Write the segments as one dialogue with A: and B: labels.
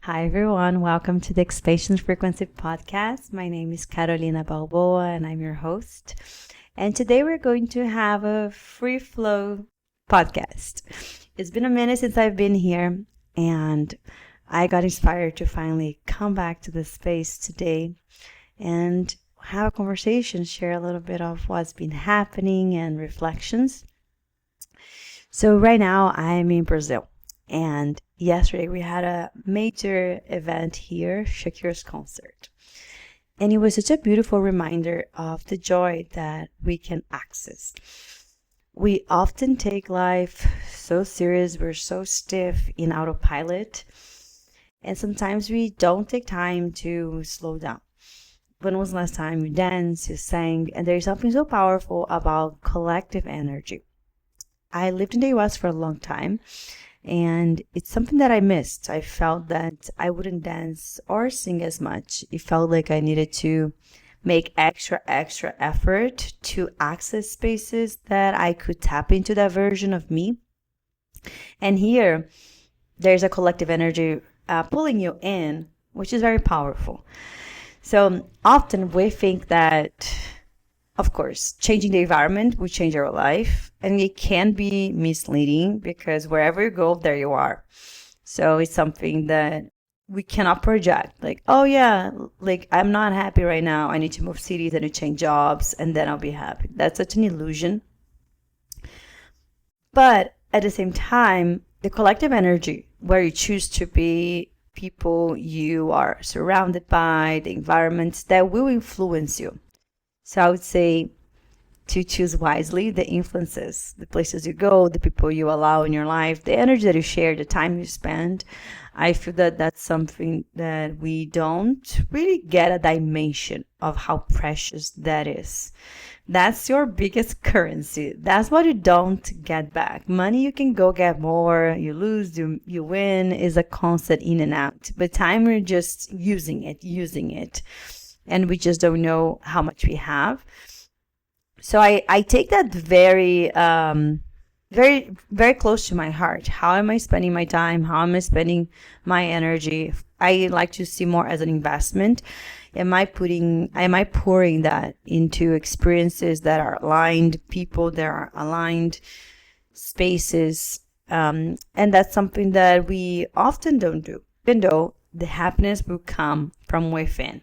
A: Hi, everyone. Welcome to the Expansion Frequency Podcast. My name is Carolina Balboa, and I'm your host. And today we're going to have a free flow podcast. It's been a minute since I've been here, and I got inspired to finally come back to the space today and have a conversation, share a little bit of what's been happening and reflections. So, right now, I'm in Brazil. And yesterday we had a major event here, Shakira's concert. And it was such a beautiful reminder of the joy that we can access. We often take life so serious, we're so stiff in autopilot, and sometimes we don't take time to slow down. When was the last time you danced, you sang, and there's something so powerful about collective energy. I lived in the US for a long time. And it's something that I missed. I felt that I wouldn't dance or sing as much. It felt like I needed to make extra effort to access spaces that I could tap into that version of me. And here, there's a collective energy pulling you in, which is very powerful. So often we think that, of course, changing the environment will change our life. And it can be misleading because wherever you go, there you are. So it's something that we cannot project. Like, oh yeah, like I'm not happy right now. I need to move cities, I need to change jobs, and then I'll be happy. That's such an illusion. But at the same time, the collective energy where you choose to be, people you are surrounded by, the environments that will influence you. So I would say to choose wisely the influences, the places you go, the people you allow in your life, the energy that you share, the time you spend. I feel that that's something that we don't really get a dimension of how precious that is. That's your biggest currency. That's what you don't get back. Money, you can go get more, you lose, you win, is a constant in and out. But time, we're just using it. And we just don't know how much we have. So I take that very close to my heart. How am I spending my time? How am I spending my energy? I like to see more as an investment. Am I pouring that into experiences that are aligned, people that are aligned, spaces? And that's something that we often don't do, even though the happiness will come from within,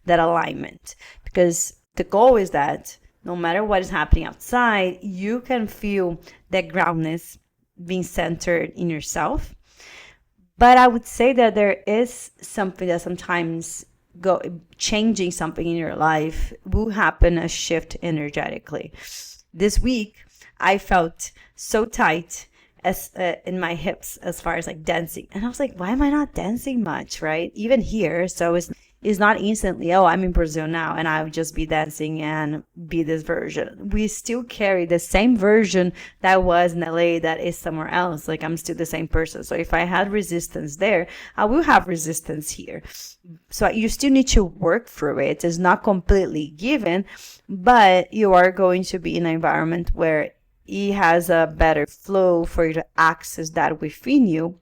A: that alignment. Because the goal is that no matter what is happening outside, you can feel that groundness being centered in yourself. But I would say that there is something that sometimes changing something in your life will happen, a shift energetically. This week, I felt so tight as in my hips as far as like dancing. And I was like, why am I not dancing much, right? Even here. So it's not instantly, oh, I'm in Brazil now and I'll just be dancing and be this version. We still carry the same version that was in LA that is somewhere else. Like I'm still the same person. So if I had resistance there, I will have resistance here. So you still need to work through it. It's not completely given, but you are going to be in an environment where it has a better flow for you to access that within you.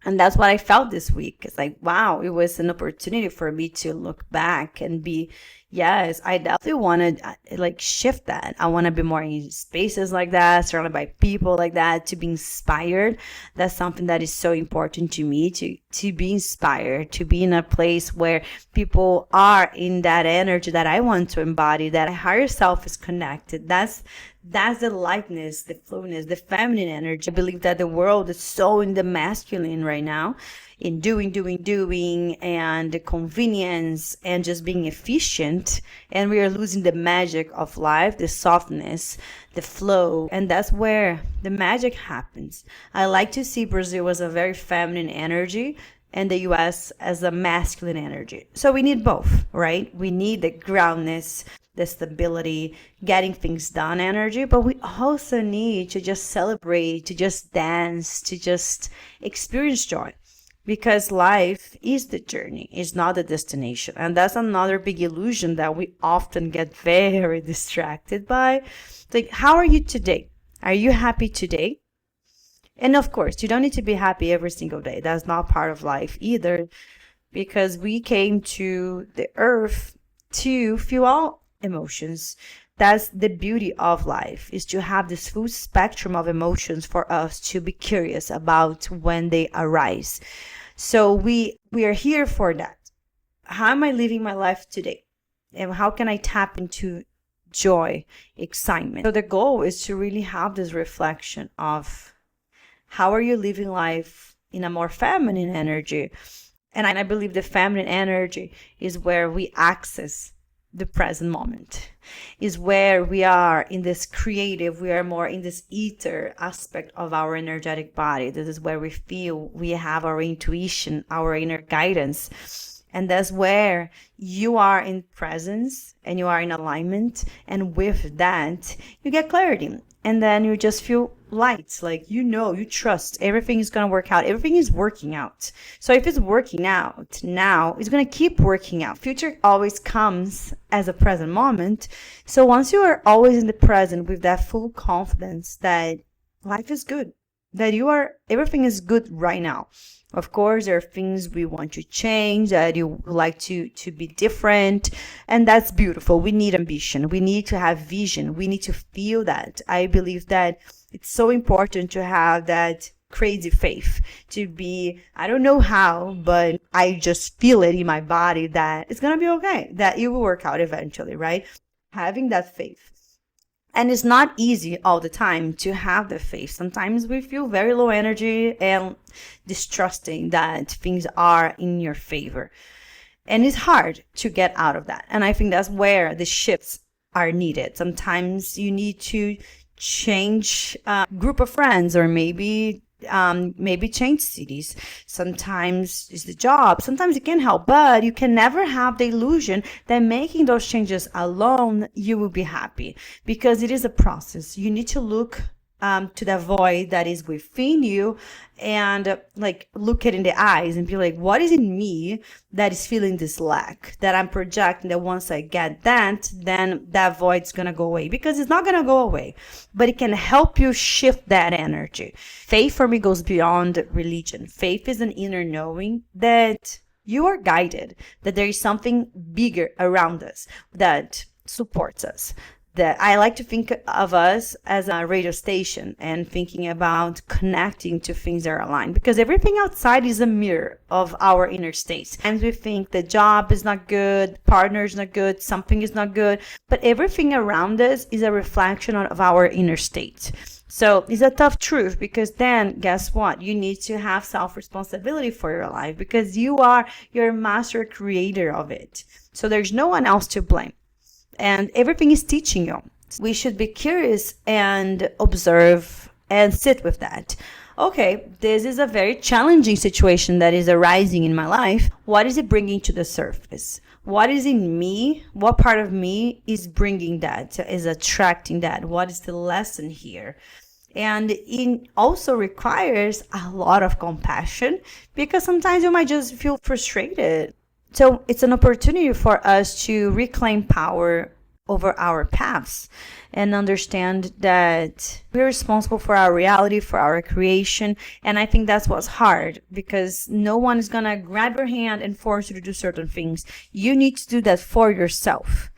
A: And that's what I felt this week. It's like, wow, it was an opportunity for me to look back and be, yes, I definitely want to like shift that. I want to be more in spaces like that, surrounded by people like that, to be inspired. That's something that is so important to me, to be inspired, to be in a place where people are in that energy that I want to embody, that higher self is connected. That's the lightness, the flowness, the feminine energy. I believe that the world is so in the masculine right now, in doing, and the convenience and just being efficient. And we are losing the magic of life, the softness, the flow. And that's where the magic happens. I like to see Brazil as a very feminine energy and the US as a masculine energy. So we need both, right? We need the groundness, the stability, getting things done energy, but we also need to just celebrate, to just dance, to just experience joy. Because life is the journey, it's not the destination. And that's another big illusion that we often get very distracted by. Like, how are you today? Are you happy today? And of course, you don't need to be happy every single day. That's not part of life either, because we came to the earth to feel all emotions. That's the beauty of life, is to have this full spectrum of emotions for us to be curious about when they arise. So we are here for that. How am I living my life today? And how can I tap into joy, excitement? So the goal is to really have this reflection of how are you living life in a more feminine energy. And I believe the feminine energy is where we access the present moment, is where we are in this creative, we are more in this ether aspect of our energetic body. This is where we feel, we have our intuition, our inner guidance. And that's where you are in presence and you are in alignment. And with that, you get clarity. And then you just feel light, like, you trust everything is going to work out. Everything is working out. So if it's working out now, it's going to keep working out. Future always comes as a present moment. So once you are always in the present with that full confidence that life is good, that everything is good right now. Of course, there are things we want to change, that you would like to be different, and that's beautiful. We need ambition. We need to have vision. We need to feel that. I believe that it's so important to have that crazy faith, to be, I don't know how, but I just feel it in my body that it's going to be okay, that it will work out eventually, right? Having that faith. And it's not easy all the time to have the faith. Sometimes we feel very low energy and distrusting that things are in your favor. And it's hard to get out of that. And I think that's where the shifts are needed. Sometimes you need to change a group of friends, or maybe change cities. Sometimes it's the job. Sometimes it can help, but you can never have the illusion that making those changes alone, you will be happy, because it is a process. You need to look to the void that is within you, and look it in the eyes and be like, what is in me that is feeling this lack, that I'm projecting, that once I get that, then that void's gonna go away, because it's not gonna go away, but it can help you shift that energy. Faith for me goes beyond religion. Faith is an inner knowing that you are guided, that there is something bigger around us that supports us. That I like to think of us as a radio station, and thinking about connecting to things that are aligned, because everything outside is a mirror of our inner states. And we think the job is not good, partner is not good, something is not good, but everything around us is a reflection of our inner state. So it's a tough truth, because then guess what? You need to have self-responsibility for your life, because you are your master creator of it. So there's no one else to blame. And everything is teaching you. We should be curious and observe and sit with that. Okay, this is a very challenging situation that is arising in my life. What is it bringing to the surface? What is in me? What part of me is bringing that, is attracting that? What is the lesson here? And it also requires a lot of compassion, because sometimes you might just feel frustrated. So it's an opportunity for us to reclaim power over our paths and understand that we're responsible for our reality, for our creation. And I think that's what's hard, because no one is going to grab your hand and force you to do certain things. You need to do that for yourself.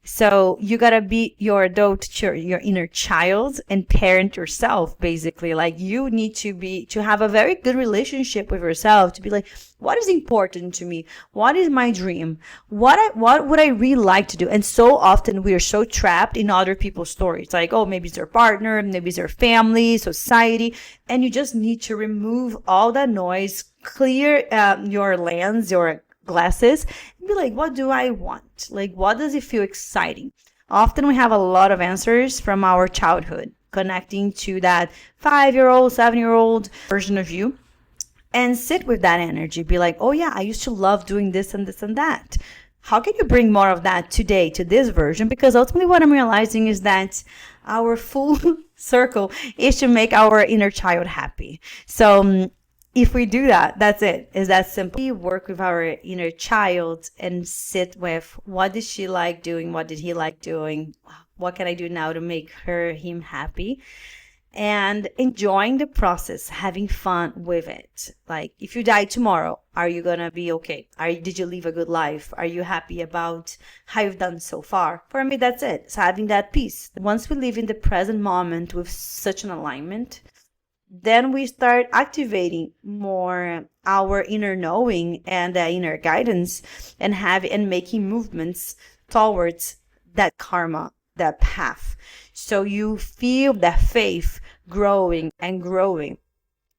A: So you gotta be your adult, your inner child, and parent yourself, basically. Like, you need to have a very good relationship with yourself, to be like, what is important to me? What is my dream? What would I really like to do? And so often we are so trapped in other people's stories. Like, oh, maybe it's their partner, maybe it's their family, society. And you just need to remove all that noise, clear your lens, your glasses, and be like, what do I want? Like, what does it feel exciting? Often we have a lot of answers from our childhood, connecting to that 5-year-old, 7-year-old version of you, and sit with that energy. Be like, oh yeah, I used to love doing this and this and that. How can you bring more of that today to this version? Because ultimately what I'm realizing is that our full circle is to make our inner child happy. So if we do that, that's it. Is that simple. We work with our inner child and sit with, what did she like doing? What did he like doing? What can I do now to make him happy? and enjoying the process, having fun with it. Like, if you die tomorrow, are you gonna be okay? Did you live a good life? Are you happy about how you've done so far? For me, that's it. It's having that peace. Once we live in the present moment with such an alignment, then we start activating more our inner knowing and the inner guidance, and making movements towards that karma, that path. So you feel that faith growing and growing.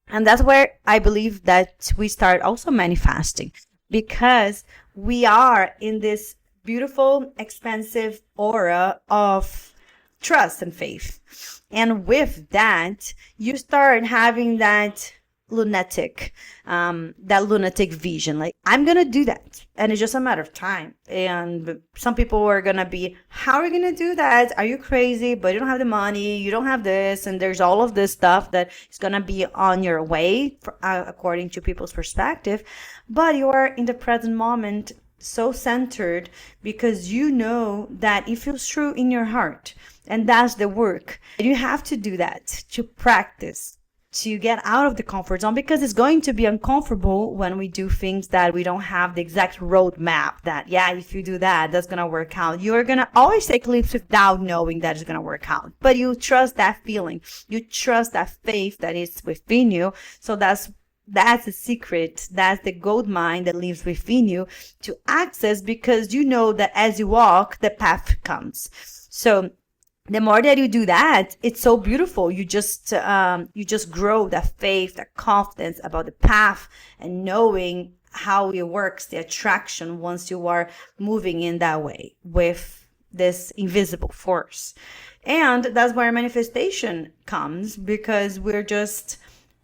A: And that's where I believe that we start also manifesting, because we are in this beautiful, expansive aura of trust and faith. And with that, you start having that lunatic vision. Like, I'm going to do that. And it's just a matter of time. And some people are going to be, how are you going to do that? Are you crazy? But you don't have the money. You don't have this. And there's all of this stuff that is going to be on your way, according to people's perspective. But you are in the present moment, so centered, because you know that it feels true in your heart. And that's the work. You have to do that, to practice, to get out of the comfort zone, because it's going to be uncomfortable when we do things that we don't have the exact roadmap that, yeah, if you do that, that's going to work out. You're going to always take leaps without knowing that it's going to work out. But you trust that feeling. You trust that faith that is within you. So that's the secret. That's the gold mine that lives within you to access, because you know that as you walk, the path comes. So the more that you do that, it's so beautiful. You just grow that faith, that confidence about the path, and knowing how it works, the attraction, once you are moving in that way with this invisible force. And that's where manifestation comes, because we're just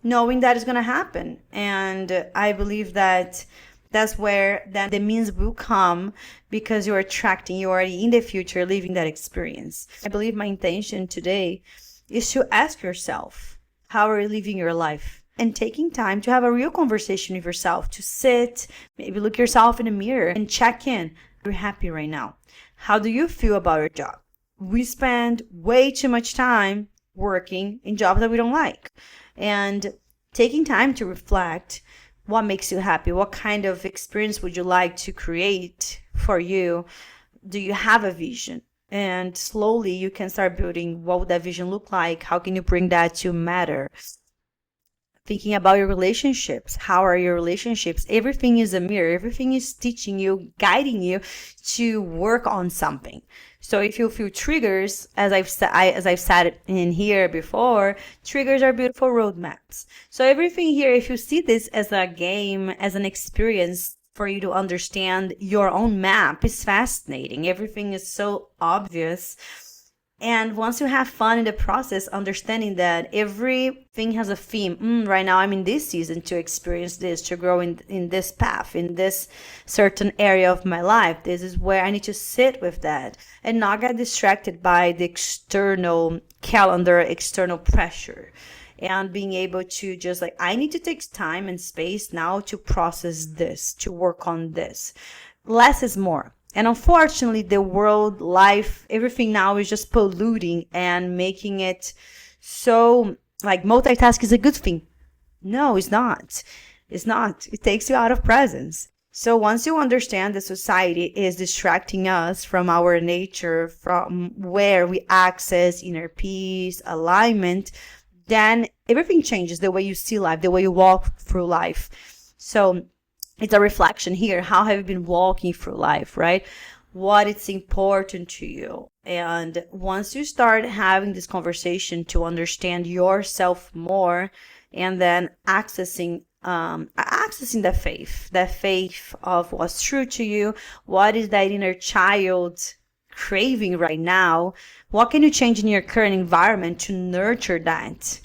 A: knowing that it's going to happen. And I believe that that's where then the means will come, because you're attracting, you're already in the future living that experience. I believe my intention today is to ask yourself, how are you living your life? And taking time to have a real conversation with yourself, to sit, maybe look yourself in the mirror and check in. Are you happy right now? How do you feel about your job? We spend way too much time working in jobs that we don't like. And taking time to reflect, what makes you happy? What kind of experience would you like to create for you? Do you have a vision? And slowly you can start building, what would that vision look like? How can you bring that to matter? Thinking about your relationships. How are your relationships? Everything is a mirror. Everything is teaching you, guiding you to work on something. So if you feel triggers, as I've said in here before, triggers are beautiful roadmaps. So everything here, if you see this as a game, as an experience for you to understand your own map, is fascinating. Everything is so obvious. And once you have fun in the process, understanding that everything has a theme. Right now I'm in this season to experience this, to grow in this path, in this certain area of my life. This is where I need to sit with that and not get distracted by the external calendar, external pressure. And being able to just like, I need to take time and space now to process this, to work on this. Less is more. And unfortunately, the world, life, everything now is just polluting and making it so, like, multitask is a good thing. No, it's not. It's not. It takes you out of presence. So once you understand that society is distracting us from our nature, from where we access inner peace, alignment, then everything changes, the way you see life, the way you walk through life. So it's a reflection here. How have you been walking through life, right? What is important to you? And once you start having this conversation to understand yourself more, and then accessing that faith of what's true to you, what is that inner child craving right now? What can you change in your current environment to nurture that?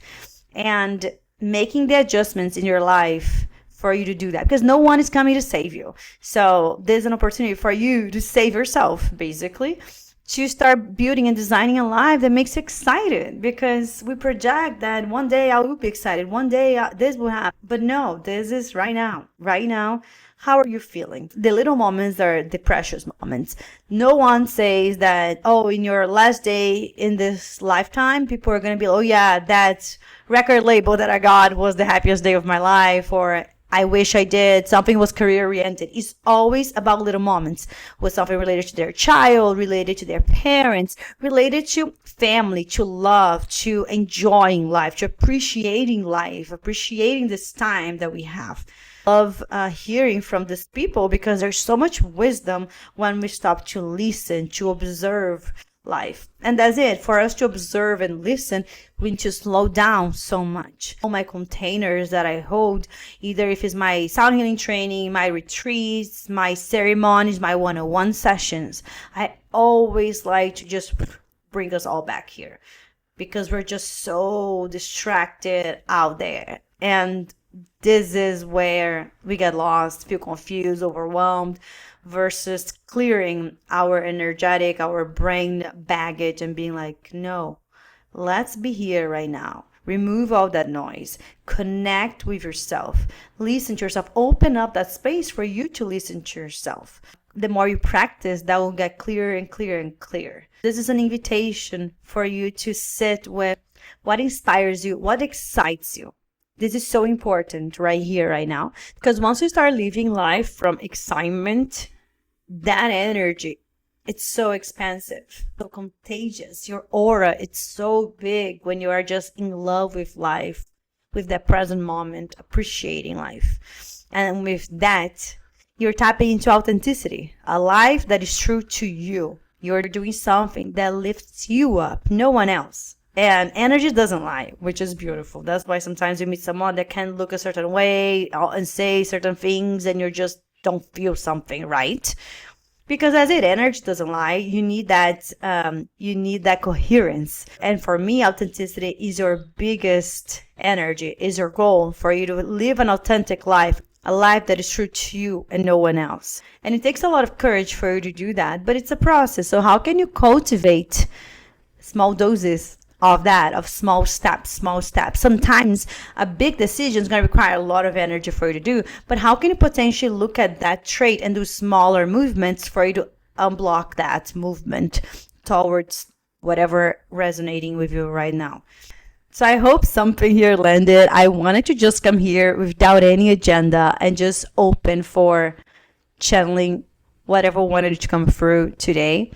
A: And making the adjustments in your life for you to do that, because no one is coming to save you. So there's an opportunity for you to save yourself, basically, to start building and designing a life that makes you excited, because we project that one day I will be excited, one day this will happen. But no, this is right now. Right now, How are you feeling? The little moments are the precious moments. No one says that, oh, in your last day in this lifetime, people are going to be, oh, yeah, that record label that I got was the happiest day of my life, or I wish I did. Something was career oriented. It's always about little moments with something related to their child, related to their parents, related to family, to love, to enjoying life, to appreciating life, appreciating this time that we have. Love hearing from these people because there's so much wisdom when we stop to listen, to observe life. And that's it. For us to observe and listen, we need to slow down so much. All my containers that I hold, either if it's my sound healing training, my retreats, my ceremonies, my one-on-one sessions, I always like to just bring us all back here because we're just so distracted out there. And this is where we get lost, feel confused, overwhelmed, versus clearing our energetic, our brain baggage and being like, no, let's be here right now. Remove all that noise. Connect with yourself. Listen to yourself. Open up that space for you to listen to yourself. The more you practice, that will get clearer and clearer and clearer. This is an invitation for you to sit with what inspires you, what excites you. This is so important right here, right now, because once you start living life from excitement, that energy, it's so expansive, so contagious. Your aura, it's so big when you are just in love with life, with that present moment, appreciating life. And with that, you're tapping into authenticity, a life that is true to you. You're doing something that lifts you up, no one else. And energy doesn't lie, which is beautiful. That's why sometimes you meet someone that can look a certain way and say certain things and you just don't feel something right. Because as it, energy doesn't lie. You need that coherence. And for me, authenticity is your biggest energy, is your goal for you to live an authentic life, a life that is true to you and no one else. And it takes a lot of courage for you to do that, but it's a process. So how can you cultivate small doses of that, of small steps? Sometimes a big decision is going to require a lot of energy for you to do, but how can you potentially look at that trait and do smaller movements for you to unblock that movement towards whatever resonating with you right now? So I hope something here landed. I wanted to just come here without any agenda and just open for channeling whatever wanted to come through today.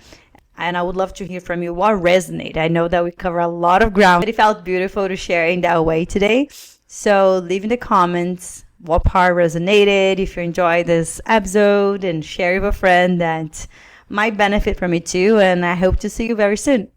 A: And I would love to hear from you what resonated. I know that we cover a lot of ground, but it felt beautiful to share in that way today. So leave in the comments what part resonated, if you enjoyed this episode, and share with a friend that might benefit from it too. And I hope to see you very soon.